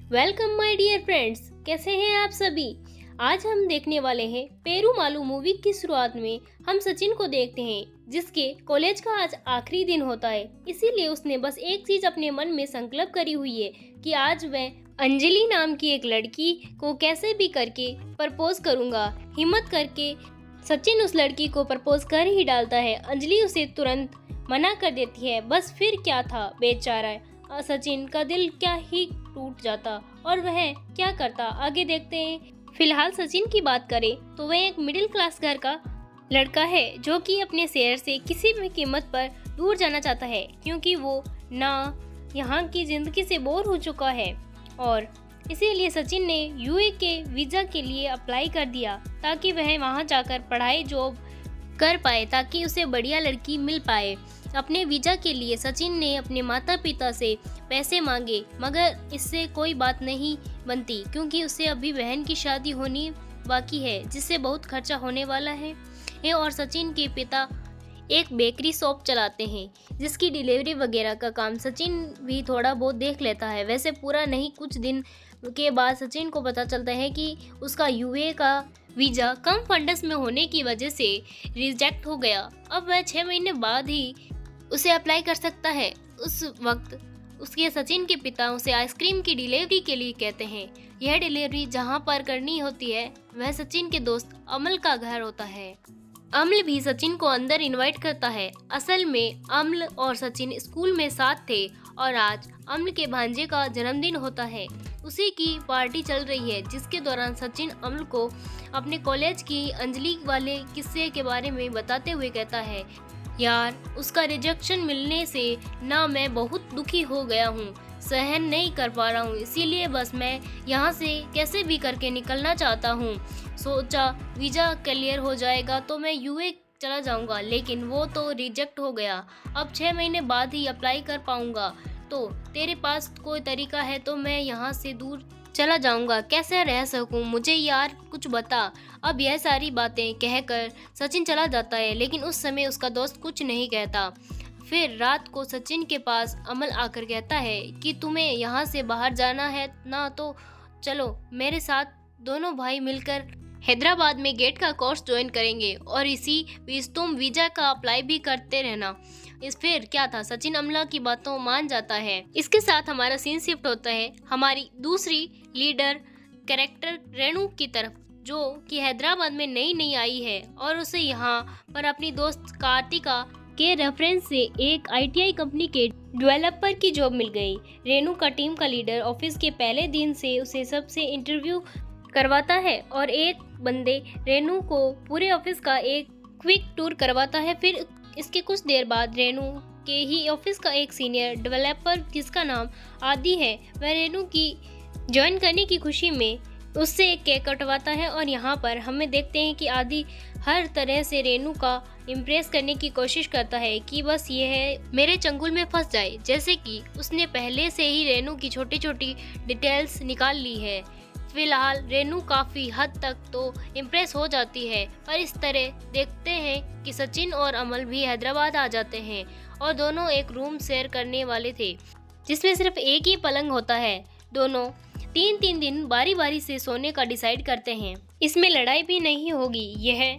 Welcome my dear friends, कैसे हैं आप सभी। आज हम देखने वाले हैं पेरूमालू मूवी की शुरुआत में हम सचिन को देखते हैं जिसके कॉलेज का आज आखिरी दिन होता है। इसीलिए उसने बस एक चीज अपने मन में संकल्प करी हुई है कि आज वह अंजलि नाम की एक लड़की को कैसे भी करके प्रपोज करूंगा। हिम्मत करके सचिन उस लड़की को प्रपोज कर ही डालता है। अंजलि उसे तुरंत मना कर देती है। बस फिर क्या था, बेचारा सचिन का दिल क्या ही टूट जाता और वह क्या करता, आगे देखते हैं। फिलहाल सचिन की बात करें तो वह एक मिडिल क्लास घर का लड़का है जो कि अपने शहर से किसी भी कीमत पर दूर जाना चाहता है, क्योंकि वो ना यहाँ की जिंदगी से बोर हो चुका है। और इसीलिए सचिन ने यूए के वीज़ा के लिए अप्लाई कर दिया ताकि वह वहाँ जाकर पढ़ाई जॉब कर पाए, ताकि उसे बढ़िया लड़की मिल पाए। अपने वीज़ा के लिए सचिन ने अपने माता पिता से पैसे मांगे, मगर इससे कोई बात नहीं बनती क्योंकि उससे अभी बहन की शादी होनी बाकी है जिससे बहुत खर्चा होने वाला है। और सचिन के पिता एक बेकरी शॉप चलाते हैं जिसकी डिलीवरी वगैरह का काम सचिन भी थोड़ा बहुत देख लेता है। वैसे पूरा नहीं, कुछ दिन के बाद सचिन को पता चलता है कि उसका यूए का वीज़ा कम फंड्स में होने की वजह से रिजेक्ट हो गया। अब वह 6 महीने बाद ही उसे अप्लाई कर सकता है। उस वक्त उसके सचिन के पिता उसे आइसक्रीम की डिलीवरी के लिए कहते हैं। यह डिलीवरी जहां पर करनी होती है वह सचिन के दोस्त अमल का घर होता है। अमल भी सचिन को अंदर इनवाइट करता है। असल में अमल और सचिन स्कूल में साथ थे और आज अमल के भांजे का जन्मदिन होता है। उसी की पार्टी चल रही है जिसके दौरान सचिन अमल को अपने कॉलेज की अंजलि वाले किस्से के बारे में बताते हुए कहता है, यार उसका रिजेक्शन मिलने से ना मैं बहुत दुखी हो गया हूँ, सहन नहीं कर पा रहा हूँ, इसीलिए बस मैं यहाँ से कैसे भी करके निकलना चाहता हूँ। सोचा वीज़ा क्लियर हो जाएगा तो मैं यूए चला जाऊँगा, लेकिन वो तो रिजेक्ट हो गया। अब 6 महीने बाद ही अप्लाई कर पाऊँगा। तो तेरे पास कोई तरीका है तो मैं यहाँ से दूर चला जाऊंगा, कैसे रह सकूं, मुझे यार कुछ बता। अब यह सारी बातें कहकर सचिन चला जाता है, लेकिन उस समय उसका दोस्त कुछ नहीं कहता। फिर रात को सचिन के पास अमल आकर कहता है कि तुम्हें यहाँ से बाहर जाना है ना, तो चलो मेरे साथ। दोनों भाई मिलकर हैदराबाद में गेट का कोर्स ज्वाइन करेंगे और इसी बीच तुम वीज़ा का अप्लाई भी करते रहना। इस फिर क्या था, सचिन अमला की बातों मान जाता है। इसके साथ हमारा सीन शिफ्ट होता है हमारी दूसरी लीडर कैरेक्टर रेणु की तरफ, जो कि हैदराबाद में नई आई है और उसे यहाँ पर अपनी दोस्त कार्तिका के रेफरेंस से एक आईटीआई कंपनी के डेवलपर की जॉब मिल गई। रेणु का टीम का लीडर ऑफिस के पहले दिन से उसे सबसे इंटरव्यू करवाता है और एक बंदे रेणु को पूरे ऑफिस का एक क्विक टूर करवाता है। फिर इसके कुछ देर बाद रेणु के ही ऑफिस का एक सीनियर डेवलपर जिसका नाम आदि है, वह रेणु की ज्वाइन करने की खुशी में उससे एक केक कटवाता है। और यहाँ पर हमें देखते हैं कि आदि हर तरह से रेणु का इम्प्रेस करने की कोशिश करता है कि बस यह मेरे चंगुल में फंस जाए, जैसे कि उसने पहले से ही रेणु की छोटी छोटी डिटेल्स निकाल ली है। फिलहाल रेणु काफ़ी हद तक तो इम्प्रेस हो जाती है, पर इस तरह देखते हैं कि सचिन और अमल भी हैदराबाद आ जाते हैं और दोनों एक रूम शेयर करने वाले थे जिसमें सिर्फ एक ही पलंग होता है। दोनों 3-3 दिन बारी बारी से सोने का डिसाइड करते हैं, इसमें लड़ाई भी नहीं होगी यह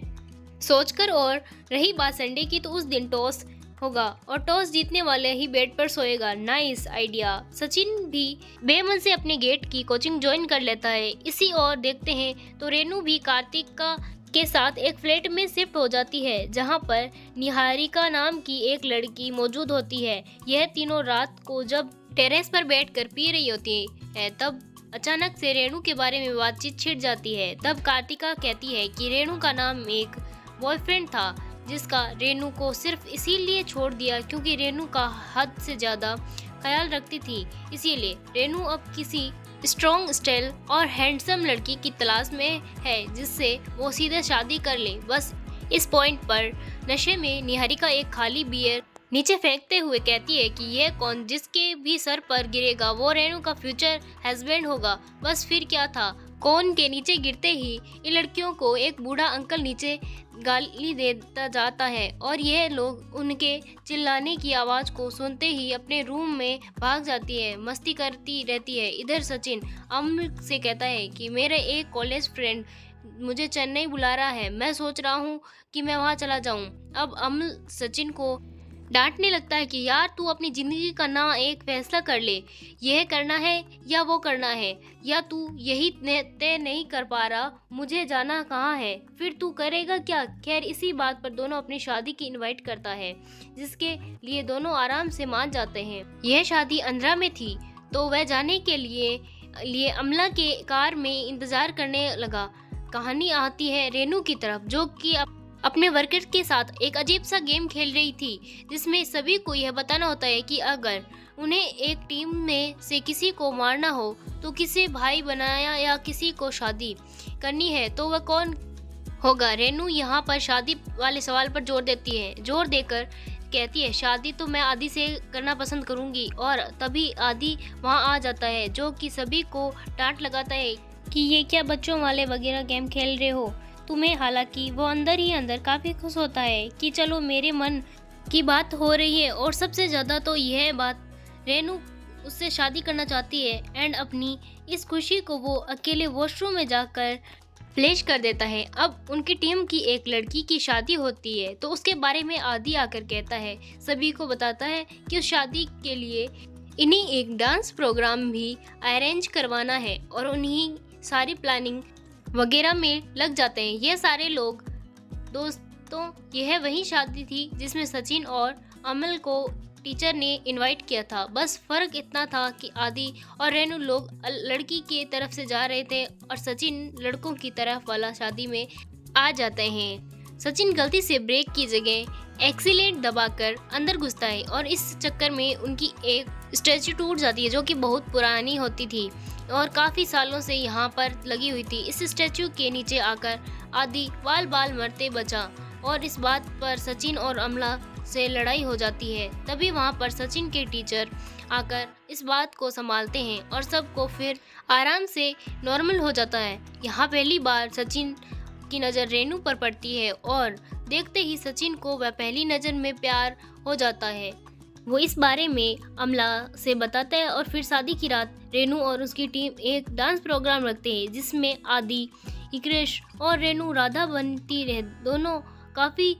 सोचकर। और रही बात संडे की, तो उस दिन टॉस होगा और टॉस जीतने वाले ही बेड पर सोएगा। Nice idea. सचिन भी बेमन से अपने गेट की कोचिंग ज्वाइन कर लेता है। इसी और देखते हैं तो रेणु भी कार्तिका के साथ एक फ्लैट में शिफ्ट हो जाती है जहां पर निहारिका नाम की एक लड़की मौजूद होती है। यह तीनों रात को जब टेरेस पर बैठकर पी रही होती है तब अचानक से रेणु के बारे में बातचीत छिड़ जाती है। तब कार्तिका कहती है कि रेणु का नाम एक बॉयफ्रेंड था जिसका रेणु को सिर्फ इसीलिए छोड़ दिया क्योंकि रेणु का हद से ज़्यादा ख्याल रखती थी। इसीलिए रेणु अब किसी स्ट्रॉन्ग, स्टाइल और हैंडसम लड़की की तलाश में है जिससे वो सीधे शादी कर ले। बस इस पॉइंट पर नशे में निहारिका एक खाली बियर नीचे फेंकते हुए कहती है कि यह कौन जिसके भी सर पर गिरेगा वो रेणु का फ्यूचर हस्बैंड होगा। बस फिर क्या था, कोन के नीचे गिरते ही इन लड़कियों को एक बूढ़ा अंकल नीचे गाली देता जाता है और यह लोग उनके चिल्लाने की आवाज़ को सुनते ही अपने रूम में भाग जाती है, मस्ती करती रहती है। इधर सचिन अमल से कहता है कि मेरे एक कॉलेज फ्रेंड मुझे चेन्नई बुला रहा है, मैं सोच रहा हूँ कि मैं वहाँ चला जाऊँ। अब अमल सचिन को डांटने लगता है कि यार तू अपनी ज़िंदगी का ना एक फैसला कर ले, यह करना है या वो करना है, या तू यही तय नहीं कर पा रहा, मुझे जाना कहाँ है, फिर तू करेगा क्या। खैर इसी बात पर दोनों अपनी शादी की इनवाइट करता है, जिसके लिए दोनों आराम से मान जाते हैं। यह शादी आंध्रा में थी तो वह जाने के लिए अमला के कार में इंतजार करने लगा। कहानी आती है रेनू की तरफ, जो कि अपने वर्कर्स के साथ एक अजीब सा गेम खेल रही थी, जिसमें सभी को यह बताना होता है कि अगर उन्हें एक टीम में से किसी को मारना हो तो किसे भाई बनाया या किसी को शादी करनी है तो वह कौन होगा। रेनू यहाँ पर शादी वाले सवाल पर जोर देती है, जोर देकर कहती है शादी तो मैं आदि से करना पसंद करूँगी। और तभी आदि वहाँ आ जाता है, जो कि सभी को डांट लगाता है कि ये क्या बच्चों वाले वगैरह गेम खेल रहे हो तुम्हें। हालांकि वो अंदर ही अंदर काफ़ी खुश होता है कि चलो मेरे मन की बात हो रही है। और सबसे ज़्यादा तो यह बात रेनू उससे शादी करना चाहती है एंड अपनी इस खुशी को वो अकेले वॉशरूम में जाकर फ्लैश कर देता है। अब उनकी टीम की एक लड़की की शादी होती है तो उसके बारे में आदि आकर कहता है, सभी को बताता है कि उस शादी के लिए इन्हीं एक डांस प्रोग्राम भी अरेंज करवाना है और उन्हीं सारी प्लानिंग वगैरह में लग जाते हैं ये सारे लोग। दोस्तों यह वही शादी थी जिसमें सचिन और अमल को टीचर ने इनवाइट किया था, बस फ़र्क इतना था कि आदि और रेनू लोग लड़की की तरफ से जा रहे थे और सचिन लड़कों की तरफ वाला शादी में आ जाते हैं। सचिन गलती से ब्रेक की जगह एक्सीलेटर दबाकर अंदर घुसता है और इस चक्कर में उनकी एक स्टैचू टूट जाती है, जो कि बहुत पुरानी होती थी और काफ़ी सालों से यहाँ पर लगी हुई थी। इस स्टैचू के नीचे आकर आदि बाल बाल मरते बचा और इस बात पर सचिन और अमला से लड़ाई हो जाती है। तभी वहाँ पर सचिन के टीचर आकर इस बात को संभालते हैं और सबको फिर आराम से नॉर्मल हो जाता है। यहाँ पहली बार सचिन की नज़र रेनू पर पड़ती है और देखते ही सचिन को वह पहली नज़र में प्यार हो जाता है। वो इस बारे में अमला से बताता है और फिर शादी की रात रेनू और उसकी टीम एक डांस प्रोग्राम रखते हैं, जिसमें आदि, इक्रेश और रेनू राधा बनती रहे दोनों काफ़ी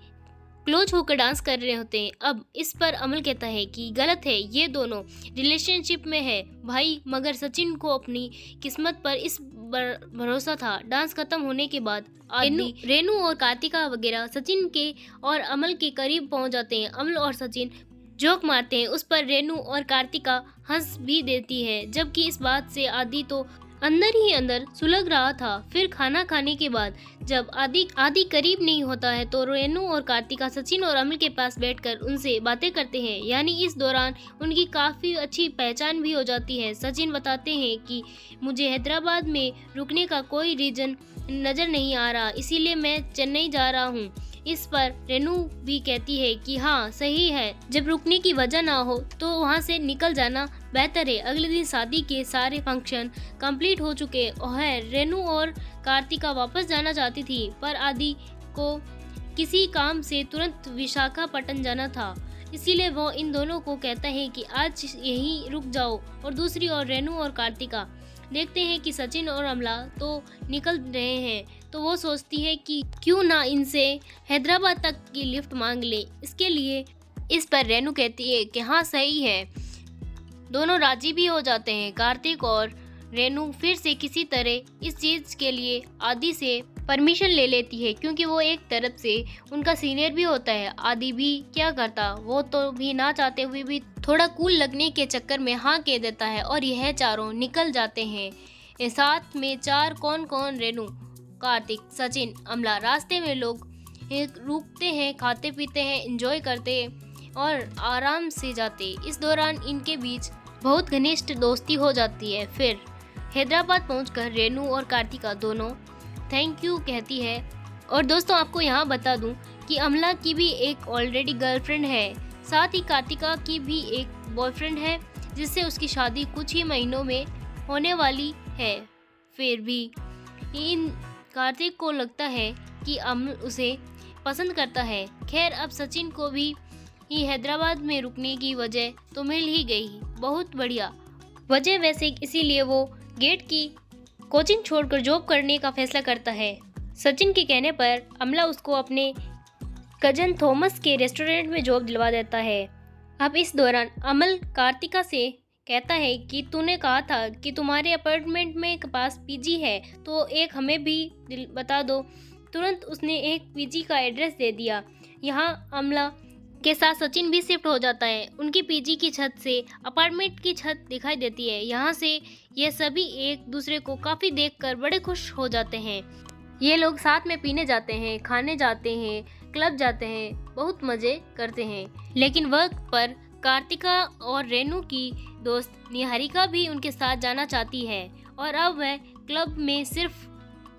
क्लोज होकर डांस कर रहे होते हैं। अब इस पर अमल कहता है कि गलत है, ये दोनों रिलेशनशिप में है भाई, मगर सचिन को अपनी किस्मत पर इस भरोसा था। डांस खत्म होने के बाद रेनू और कार्तिका वगैरह सचिन के और अमल के करीब पहुंच जाते हैं। अमल और सचिन जोक मारते हैं, उस पर रेनू और कार्तिका हंस भी देती है, जबकि इस बात से आदि तो अंदर ही अंदर सुलग रहा था। फिर खाना खाने के बाद जब आदि करीब नहीं होता है तो रेनू और कार्तिका सचिन और अमल के पास बैठकर उनसे बातें करते हैं, यानी इस दौरान उनकी काफ़ी अच्छी पहचान भी हो जाती है। सचिन बताते हैं कि मुझे हैदराबाद में रुकने का कोई रीज़न नज़र नहीं आ रहा, इसीलिए मैं चेन्नई जा रहा हूँ। इस पर रेनू भी कहती है कि हाँ सही है, जब रुकने की वजह ना हो तो वहाँ से निकल जाना बेहतर है। अगले दिन शादी के सारे फंक्शन कंप्लीट हो चुके हैं। रेनू और कार्तिका वापस जाना चाहती थी, पर आदि को किसी काम से तुरंत विशाखापट्टनम जाना था, इसीलिए वो इन दोनों को कहता है कि आज यहीं रुक जाओ। और दूसरी ओर रेनू और कार्तिका देखते हैं कि सचिन और अमला तो निकल रहे हैं, तो वो सोचती है कि क्यों ना इनसे हैदराबाद तक की लिफ्ट मांग ले इसके लिए। इस पर रेनू कहती है कि हाँ सही है, दोनों राजी भी हो जाते हैं। कार्तिक और रेनू फिर से किसी तरह इस चीज़ के लिए आदि से परमिशन ले लेती है, क्योंकि वो एक तरफ से उनका सीनियर भी होता है। आदि भी क्या करता, वो तो भी ना चाहते हुए भी थोड़ा कूल लगने के चक्कर में हाँ कह देता है और यह चारों निकल जाते हैं। साथ में चार कौन कौन, रेनू, कार्तिक, सचिन, अमला। रास्ते में लोग रुकते हैं, खाते पीते हैं, एंजॉय करते और आराम से जाते। इस दौरान इनके बीच बहुत घनिष्ठ दोस्ती हो जाती है। फिर हैदराबाद पहुंचकर रेनू और कार्तिका दोनों थैंक यू कहती है। और दोस्तों आपको यहाँ बता दूं कि अमला की भी एक ऑलरेडी गर्लफ्रेंड है, साथ ही कार्तिका की भी एक बॉयफ्रेंड है, जिससे उसकी शादी कुछ ही महीनों में होने वाली है। फिर भी इन कार्तिक को लगता है कि अमल उसे पसंद करता है। खैर अब सचिन को भी हैदराबाद में रुकने की वजह तो मिल ही गई। बहुत बढ़िया वजह वैसे, इसीलिए वो गेट की कोचिंग छोड़कर जॉब करने का फैसला करता है। सचिन के कहने पर अमला उसको अपने कजन थॉमस के रेस्टोरेंट में जॉब दिलवा देता है। अब इस दौरान अमल कार्तिका से कहता है कि तूने कहा था कि तुम्हारे अपार्टमेंट में पास पीजी है, तो एक हमें भी बता दो। तुरंत उसने एक पीजी का एड्रेस दे दिया। यहाँ अमला के साथ सचिन भी शिफ्ट हो जाता है। उनकी पीजी की छत से अपार्टमेंट की छत दिखाई देती है। यहाँ से ये सभी एक दूसरे को काफ़ी देखकर बड़े खुश हो जाते हैं। ये लोग साथ में पीने जाते हैं, खाने जाते हैं, क्लब जाते हैं, बहुत मज़े करते हैं। लेकिन वक्त पर कार्तिका और रेनू की दोस्त निहारिका भी उनके साथ जाना चाहती है और अब वह क्लब में सिर्फ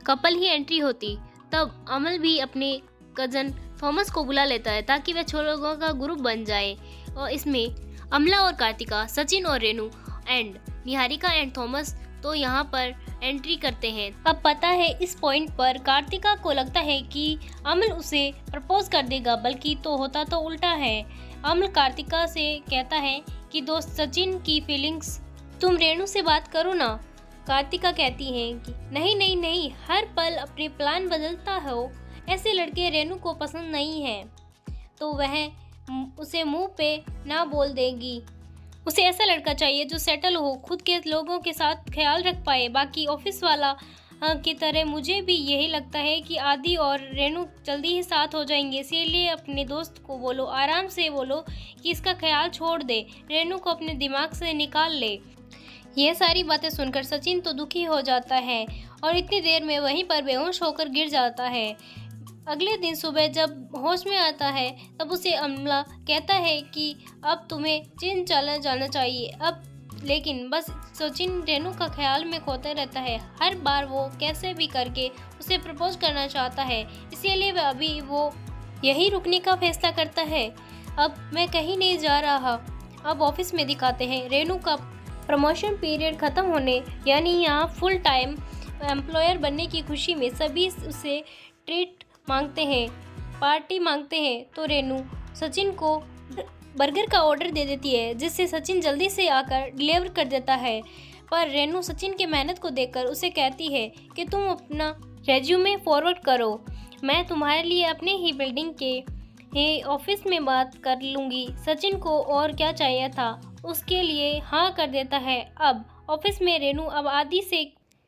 कपल ही एंट्री होती। तब अमल भी अपने कजन थॉमस को बुला लेता है ताकि वह 6 लोगों का ग्रुप बन जाए। और इसमें अमला और कार्तिका, सचिन और Renu and Niharika and Thomas तो यहाँ पर एंट्री करते हैं। अब पता है इस पॉइंट पर कार्तिका को लगता है कि अमल उसे प्रपोज कर देगा, बल्कि तो होता तो उल्टा है। अमल कार्तिका से कहता है कि दोस्त सचिन की फीलिंग्स, तुम रेनू से बात करो ना। कार्तिका कहती है कि नहीं नहीं नहीं, हर पल अपने प्लान बदलता हो, ऐसे लड़के रेनू को पसंद नहीं है तो वह उसे मुंह पे ना बोल देगी। उसे ऐसा लड़का चाहिए जो सेटल हो, खुद के लोगों के साथ ख्याल रख पाए। बाकी ऑफिस वाला की तरह मुझे भी यही लगता है कि आदि और रेनू जल्दी ही साथ हो जाएंगे। इसीलिए अपने दोस्त को बोलो, आराम से बोलो कि इसका ख्याल छोड़ दे, रेनू को अपने दिमाग से निकाल ले। यह सारी बातें सुनकर सचिन तो दुखी हो जाता है और इतनी देर में वहीं पर बेहोश होकर गिर जाता है। अगले दिन सुबह जब होश में आता है तब उसे अमला कहता है कि अब तुम्हें चीन चला जाना चाहिए अब। लेकिन बस सचिन रेनू का ख्याल में खोता रहता है। हर बार वो कैसे भी करके उसे प्रपोज करना चाहता है, इसीलिए वह अभी वो यहीं रुकने का फैसला करता है। अब मैं कहीं नहीं जा रहा। अब ऑफिस में दिखाते हैं रेनू का प्रमोशन पीरियड ख़त्म होने, यानी यहाँ फुल टाइम एम्प्लॉयर बनने की खुशी में सभी उसे ट्रीट मांगते हैं, पार्टी मांगते हैं। तो रेनू सचिन को बर्गर का ऑर्डर दे देती है, जिससे सचिन जल्दी से आकर डिलीवर कर देता है। पर रेनू सचिन के मेहनत को देखकर उसे कहती है कि तुम अपना रेज्यूमे फॉरवर्ड करो, मैं तुम्हारे लिए अपने ही बिल्डिंग के ऑफिस में बात कर लूँगी। सचिन को और क्या चाहिए था, उसके लिए हाँ कर देता है। अब ऑफिस में रेनू अब आदि से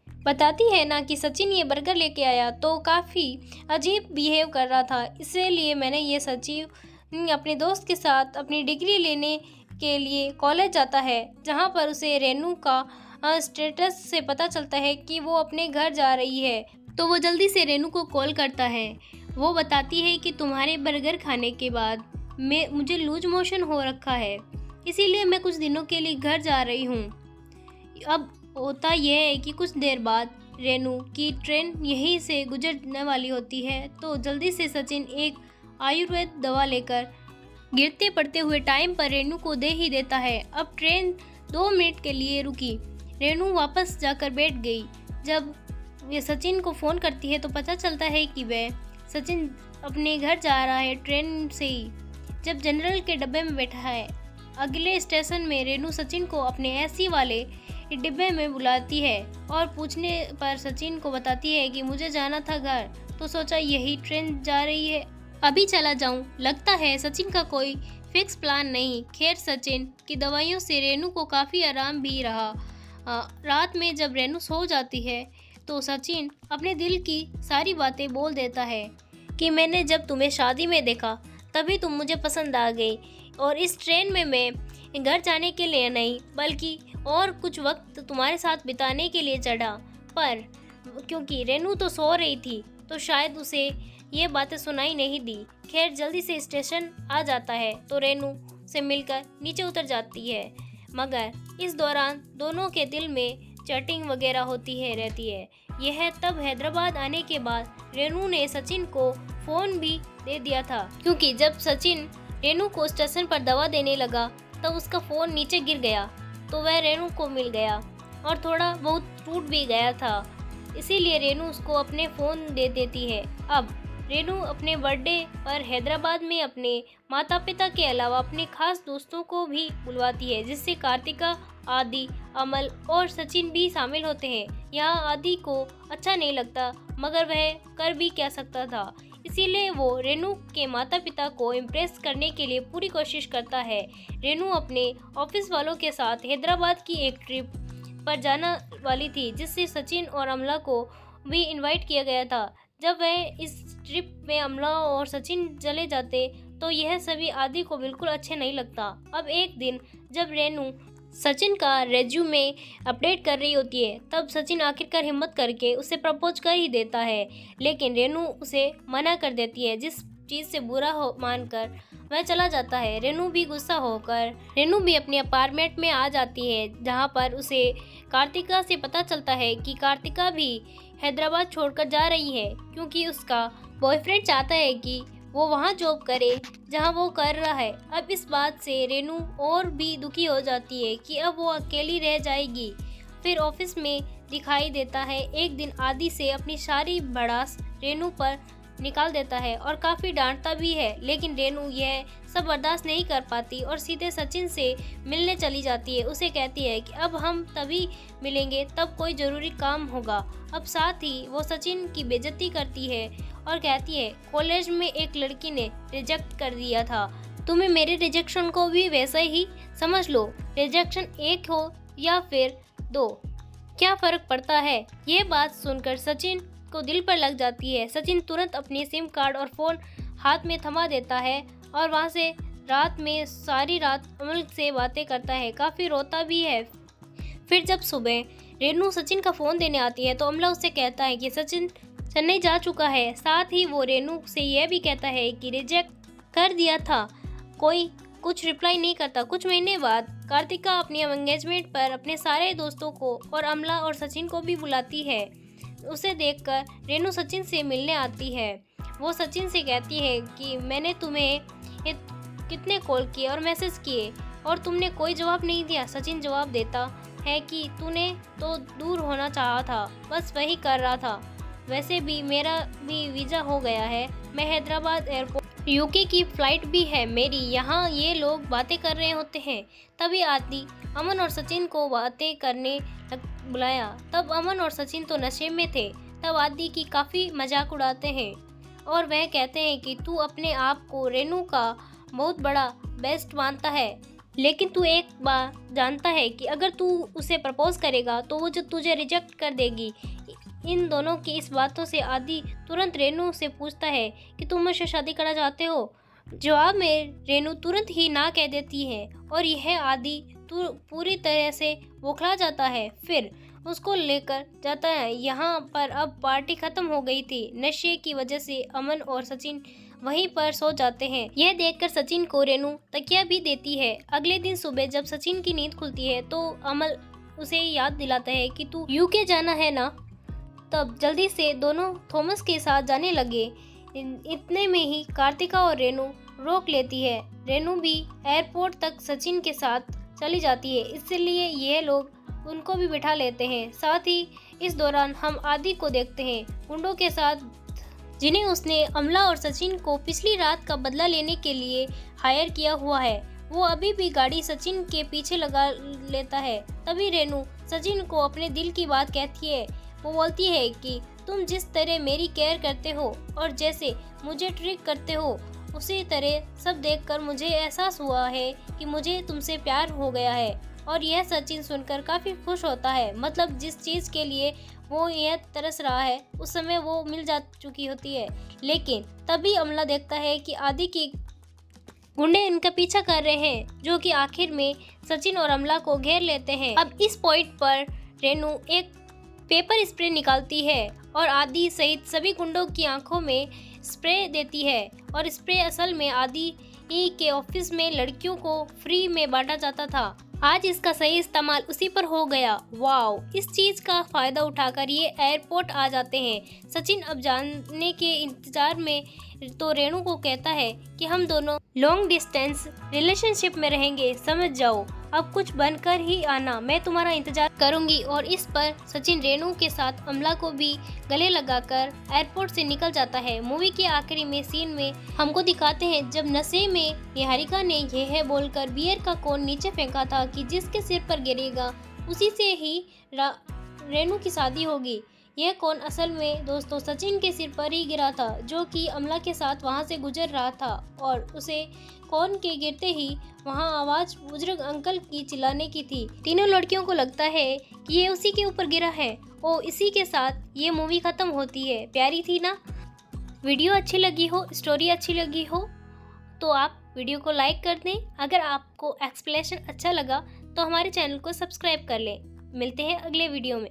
बताती है ना कि सचिन ये बर्गर लेके आया तो काफ़ी अजीब बिहेव कर रहा था, इसीलिए मैंने ये सचिन अपने दोस्त के साथ अपनी डिग्री लेने के लिए कॉलेज जाता है, जहाँ पर उसे रेनू का स्टेटस से पता चलता है कि वो अपने घर जा रही है। तो वो जल्दी से रेनू को कॉल करता है। वो बताती है कि तुम्हारे बर्गर खाने के बाद मुझे लूज मोशन हो रखा है, इसीलिए मैं कुछ दिनों के लिए घर जा रही हूँ। अब होता यह है कि कुछ देर बाद रेनू की ट्रेन यहीं से गुजरने वाली होती है, तो जल्दी से सचिन एक आयुर्वेद दवा लेकर गिरते पड़ते हुए टाइम पर रेनू को दे ही देता है। अब ट्रेन 2 मिनट के लिए रुकी। रेनू वापस जाकर बैठ गई। जब ये सचिन को फ़ोन करती है तो पता चलता है कि वह सचिन अपने घर जा रहा है ट्रेन से ही। जब जनरल के डब्बे में बैठा है, अगले स्टेशन में रेनू सचिन को अपने एसी वाले डिब्बे में बुलाती है और पूछने पर सचिन को बताती है कि मुझे जाना था घर, तो सोचा यही ट्रेन जा रही है, अभी चला जाऊं। लगता है सचिन का कोई फिक्स प्लान नहीं। खैर सचिन की दवाइयों से रेनू को काफ़ी आराम भी रहा। रात में जब रेनू सो जाती है तो सचिन अपने दिल की सारी बातें बोल देता है कि मैंने जब तुम्हें शादी में देखा तभी तुम मुझे पसंद आ गई, और इस ट्रेन में मैं घर जाने के लिए नहीं बल्कि और कुछ वक्त तुम्हारे साथ बिताने के लिए चढ़ा। पर क्योंकि रेनू तो सो रही थी तो शायद उसे ये बातें सुनाई नहीं दी। खैर जल्दी से स्टेशन आ जाता है तो रेनू से मिलकर नीचे उतर जाती है, मगर इस दौरान दोनों के दिल में चैटिंग वगैरह होती है रहती है। यह तब हैदराबाद आने के बाद रेनू ने सचिन को फ़ोन भी दे दिया था, क्योंकि जब सचिन रेनू को स्टेशन पर दवा देने लगा तब उसका फ़ोन नीचे गिर गया तो वह रेनू को मिल गया और थोड़ा बहुत टूट भी गया था। इसीलिए रेनू उसको अपने फ़ोन दे देती है। अब रेनू अपने बर्थडे पर हैदराबाद में अपने माता पिता के अलावा अपने खास दोस्तों को भी बुलवाती है, जिससे कार्तिका, आदि, अमल और सचिन भी शामिल होते हैं। यहाँ आदि को अच्छा नहीं लगता, मगर वह कर भी क्या सकता था, इसीलिए वो रेनू के माता पिता को इम्प्रेस करने के लिए पूरी कोशिश करता है। रेनू अपने ऑफिस वालों के साथ हैदराबाद की एक ट्रिप पर जाना वाली थी, जिससे सचिन और अमला को भी इनवाइट किया गया था। जब वह इस ट्रिप में अमला और सचिन चले जाते तो यह सभी आदि को बिल्कुल अच्छे नहीं लगता। अब एक दिन जब रेनू सचिन का रेज्यूमे अपडेट कर रही होती है, तब सचिन आखिरकार हिम्मत करके उसे प्रपोज कर ही देता है, लेकिन रेनू उसे मना कर देती है, जिस चीज़ से बुरा हो मानकर वह चला जाता है। रेनू भी गुस्सा होकर रेनू भी अपने अपार्टमेंट में आ जाती है, जहां पर उसे कार्तिका से पता चलता है कि कार्तिका भी हैदराबाद छोड़कर जा रही है, क्योंकि उसका बॉयफ्रेंड चाहता है कि वो वहाँ जॉब करे जहाँ वो कर रहा है। अब इस बात से रेनू और भी दुखी हो जाती है कि अब वो अकेली रह जाएगी। फिर ऑफिस में दिखाई देता है एक दिन आदि से अपनी सारी भड़ास रेनू पर निकाल देता है और काफ़ी डांटता भी है, लेकिन रेनू यह सब बर्दाश्त नहीं कर पाती और सीधे सचिन से मिलने चली जाती है। उसे कहती है कि अब हम तभी मिलेंगे तब कोई ज़रूरी काम होगा। अब साथ ही वो सचिन की बेइज्जती करती है और कहती है, कॉलेज में एक लड़की ने रिजेक्ट कर दिया था, तुम्हें मेरे रिजेक्शन को भी वैसा ही समझ लो। रिजेक्शन एक हो या फिर दो, क्या फ़र्क पड़ता है। ये बात सुनकर सचिन को दिल पर लग जाती है। सचिन तुरंत अपनी सिम कार्ड और फ़ोन हाथ में थमा देता है और वहाँ से रात में सारी रात अमल से बातें करता है, काफ़ी रोता भी है। फिर जब सुबह रेनू सचिन का फ़ोन देने आती है तो अमला उससे कहता है कि सचिन चेन्नई जा चुका है। साथ ही वो रेनू से यह भी कहता है कि रिजेक्ट कर दिया था। कोई कुछ रिप्लाई नहीं करता। कुछ महीने बाद कार्तिका अपनी एंगेजमेंट पर अपने सारे दोस्तों को और अमला और सचिन को भी बुलाती है। उसे देखकर रेनू सचिन से मिलने आती है। वो सचिन से कहती है कि मैंने तुम्हें कितने कॉल किए और मैसेज किए और तुमने कोई जवाब नहीं दिया। सचिन जवाब देता है कि तूने तो दूर होना चाहा था, बस वही कर रहा था। वैसे भी मेरा भी वीज़ा हो गया है, मैं हैदराबाद एयरपोर्ट यूके की फ़्लाइट भी है मेरी। यहाँ ये लोग बातें कर रहे होते हैं। तभी आदि अमन और सचिन को बातें करने बुलाया। तब अमन और सचिन तो नशे में थे। तब आदि की काफ़ी मजाक उड़ाते हैं और वह कहते हैं कि तू अपने आप को रेनू का बहुत बड़ा बेस्ट मानता है, लेकिन तू एक बात जानता है कि अगर तू उसे प्रपोज करेगा तो वो जो तुझे रिजेक्ट कर देगी। इन दोनों की इस बातों से आदि तुरंत रेनू से पूछता है कि तुम मुझसे शादी करना चाहते हो। जवाब में रेनू तुरंत ही ना कह देती है और यह आदि पूरी तरह से बौखला जाता है। फिर उसको लेकर जाता है। यहाँ पर अब पार्टी खत्म हो गई थी। नशे की वजह से अमन और सचिन वहीं पर सो जाते हैं। यह देखकर सचिन को रेनू तकिया भी देती है। अगले दिन सुबह जब सचिन की नींद खुलती है तो अमल उसे याद दिलाता है कि तू यूके जाना है ना। तब जल्दी से दोनों थॉमस के साथ जाने लगे। इतने में ही कार्तिका और रेनू रोक लेती है। रेनू भी एयरपोर्ट तक सचिन के साथ चली जाती है, इसलिए ये लोग उनको भी बिठा लेते हैं। साथ ही इस दौरान हम आदि को देखते हैं गुंडों के साथ, जिन्हें उसने अमला और सचिन को पिछली रात का बदला लेने के लिए हायर किया हुआ है। वो अभी भी गाड़ी सचिन के पीछे लगा लेता है। तभी रेनू सचिन को अपने दिल की बात कहती है। वो बोलती है कि तुम जिस तरह मेरी केयर करते हो और जैसे मुझे ट्रीट करते हो, उसी तरह सब देखकर मुझे एहसास हुआ है कि मुझे तुमसे प्यार हो गया है। और यह सचिन सुनकर काफ़ी खुश होता है। मतलब जिस चीज़ के लिए वो यह तरस रहा है उस समय वो मिल जा चुकी होती है। लेकिन तभी अमला देखता है कि आदि की गुंडे इनका पीछा कर रहे हैं, जो कि आखिर में सचिन और अमला को घेर लेते हैं। अब इस पॉइंट पर रेनू एक पेपर स्प्रे निकालती है और आदि सहित सभी गुंडों की आंखों में स्प्रे देती है। और स्प्रे असल में आदि के ऑफिस में लड़कियों को फ्री में बांटा जाता था। आज इसका सही इस्तेमाल उसी पर हो गया। वाओ! इस चीज़ का फ़ायदा उठाकर ये एयरपोर्ट आ जाते हैं। सचिन अब जानने के इंतज़ार में तो रेनू को कहता है कि हम दोनों लॉन्ग डिस्टेंस रिलेशनशिप में रहेंगे, समझ जाओ। अब कुछ बनकर ही आना, मैं तुम्हारा इंतजार करूंगी। और इस पर सचिन रेणु के साथ अमला को भी गले लगाकर एयरपोर्ट से निकल जाता है। मूवी के आखिरी में सीन में हमको दिखाते हैं जब नशे में निहारिका ने यह है बोलकर बियर का कोन नीचे फेंका था कि जिसके सिर पर गिरेगा उसी से ही रेणु की शादी होगी। यह कौन असल में दोस्तों सचिन के सिर पर ही गिरा था, जो कि अमला के साथ वहां से गुजर रहा था और उसे कौन के गिरते ही वहां आवाज बुजुर्ग अंकल की चिल्लाने की थी। तीनों लड़कियों को लगता है कि ये उसी के ऊपर गिरा है और इसी के साथ ये मूवी खत्म होती है। प्यारी थी ना? वीडियो अच्छी लगी हो, स्टोरी अच्छी लगी हो तो आप वीडियो को लाइक कर दें। अगर आपको एक्सप्लेनेशन अच्छा लगा तो हमारे चैनल को सब्सक्राइब कर लें। मिलते हैं अगले वीडियो में।